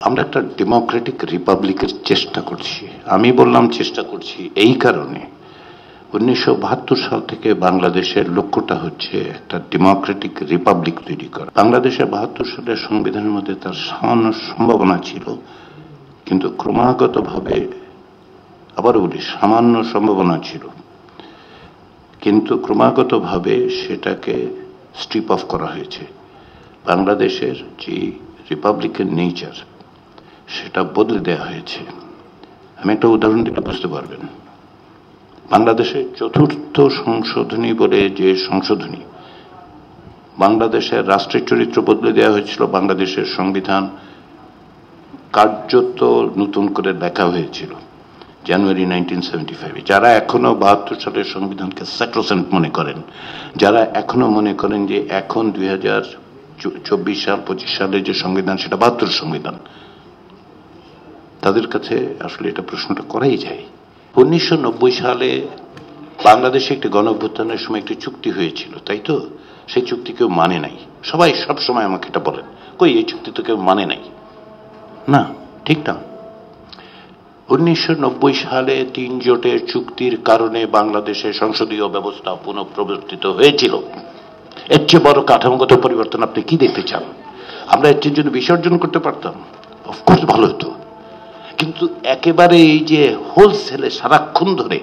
আমরা একটা ডেমোক্রেটিক রিপাবলিকের চেষ্টা করছি। আমি বললাম চেষ্টা করছি এই কারণে 1972 সাল থেকে বাংলাদেশের লক্ষ্যটা হচ্ছে একটা ডেমোক্রেটিক রিপাবলিক তৈরি করা। বাংলাদেশের 72 সালের সংবিধানের মধ্যে তার সামান্য সম্ভাবনা ছিল, কিন্তু ক্রমাগতভাবে, আবারও বলি সামান্য সম্ভাবনা ছিল, কিন্তু ক্রমাগতভাবে সেটাকে স্ট্রিপ অফ করা হয়েছে। বাংলাদেশের যে রিপাবলিকের নেচার সেটা বদলে দেওয়া হয়েছে। আমি একটা উদাহরণ দিলে বুঝতে পারবেন। বাংলাদেশের চতুর্থ সংশোধনী বলে যে সংশোধনী, বাংলাদেশের রাষ্ট্রের চরিত্র বদলে দেওয়া হয়েছিল। বাংলাদেশের সংবিধান কার্যত নতুন করে লেখা হয়েছিল জানুয়ারি 1975। যারা এখনো 72 সালের সংবিধানকে স্যাক্রোসেন্ট মনে করেন, যারা এখনো মনে করেন যে এখন 2024 সাল 25 সালে যে সংবিধান সেটা 72 সংবিধান, তাদের কাছে আসলে এটা প্রশ্নটা করাই যায়। 1990 সালে বাংলাদেশে একটি গণঅভ্যুত্থানের সময় একটি চুক্তি হয়েছিল, তাই তো? সেই চুক্তি কেউ মানে নাই। সবাই সব সময় আমাকে এটা বলেন, কই এই চুক্তি তো কেউ মানে নাই। না, ঠিক না। 1990 সালে 3 জোটের চুক্তির কারণে বাংলাদেশের সংসদীয় ব্যবস্থা পুনঃপ্রবর্তিত হয়েছিল। এর চেয়ে বড় কাঠামোগত পরিবর্তন আপনি কি দেখতে চান? আমরা এর চেয়ে জন্য বিসর্জন করতে পারতাম, অফকোর্স ভালো হতো। কিন্তু একেবারে এই যে হোলসেলে সারাক্ষণ ধরে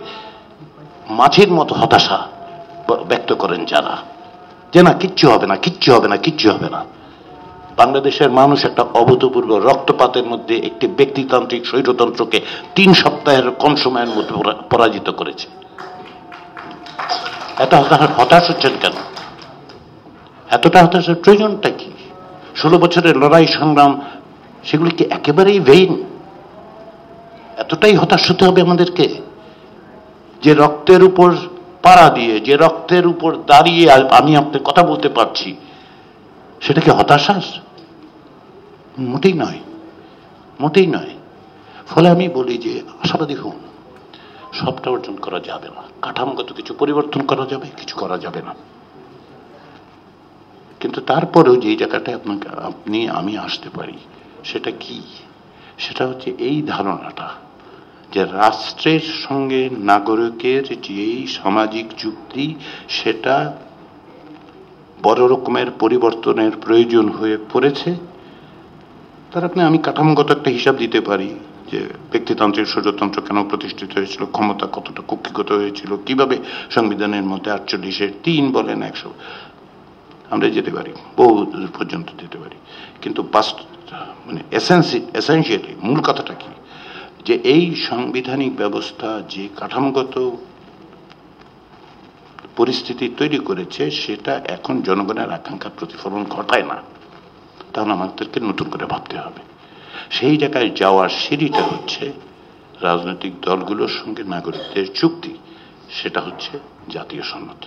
মাঝের মতো হতাশা ব্যক্ত করেন যারা, যে না কিচ্ছু হবে না, কিচ্ছু হবে না, কিচ্ছু হবে না। বাংলাদেশের মানুষ একটা অভূতপূর্ব রক্তপাতের মধ্যে একটি ব্যক্তিতান্ত্রিক স্বৈরতন্ত্রকে 3 সপ্তাহের কম সময়ের মধ্যে পরাজিত করেছে। এত হতাশ হচ্ছেন কেন? এতটা হতাশার প্রয়োজনটা কি? 16 বছরের লড়াই সংগ্রাম, সেগুলি কি একেবারেই ভেইন? এতটাই হতাশ হতে হবে আমাদেরকে? যে রক্তের উপর পাড়া দিয়ে, যে রক্তের উপর দাঁড়িয়ে আমি আপনার কথা বলতে পারছি, সেটা কি হতাশাস? মোটেই নয়, মোটেই নয়। ফলে আমি বলি যে আশাবাদী হন। সবটা অর্জন করা যাবে না, কাঠামোগত কিছু পরিবর্তন করা যাবে, কিছু করা যাবে না। কিন্তু তারপরেও যে জায়গাটায় আমি আসতে পারি, সেটা কি? সেটা হচ্ছে এই ধারণাটা যে রাষ্ট্রের সঙ্গে নাগরিকের যেই সামাজিক চুক্তি, সেটা বড় রকমের পরিবর্তনের প্রয়োজন হয়ে পড়েছে। তার আমি কাঠামোগত একটা হিসাব দিতে পারি যে ব্যক্তিতান্ত্রিক স্বৈরতন্ত্র কেন প্রতিষ্ঠিত হয়েছিল, ক্ষমতা কতটা কক্ষিগত হয়েছিল, কিভাবে সংবিধানের মধ্যে 48-এর 3 বলেন 100 আমরা যেতে পারি, বহু পর্যন্ত যেতে পারি। কিন্তু মানে এসেনশিয়ালি মূল কথাটা কি, যে এই সাংবিধানিক ব্যবস্থা যে কাঠামোগত পরিস্থিতি তৈরি করেছে, সেটা এখন জনগণের আকাঙ্ক্ষার প্রতিফলন ঘটায় না। তাহলে আমাদেরকে নতুন করে ভাবতে হবে। সেই জায়গায় যাওয়ার সিঁড়িটা হচ্ছে রাজনৈতিক দলগুলোর সঙ্গে নাগরিকদের চুক্তি, সেটা হচ্ছে জাতীয় সনদ।